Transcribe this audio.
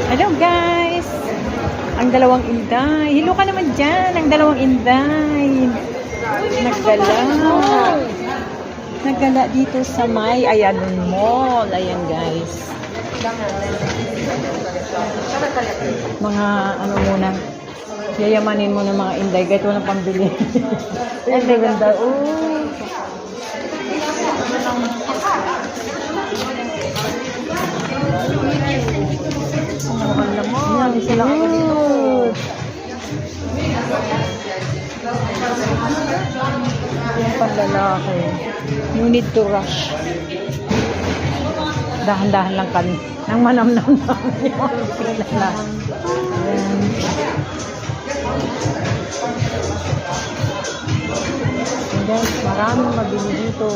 Hello guys! Ang dalawang inday. Hello ka naman dyan. Ang dalawang inday. Naggala. Naggala dito sa may Ayanun Mall. Ayan guys. Mga ano muna. Yayamanin mo ng mga inday. Kahit walang pambili. Ang ganda. Alam mo, hindi sila ako dito. Yung panlalaki. You need to rush. Dahan-dahan lang kami. Nang manamnam namin yung pila na. Ayan. And guys, maraming mabili dito.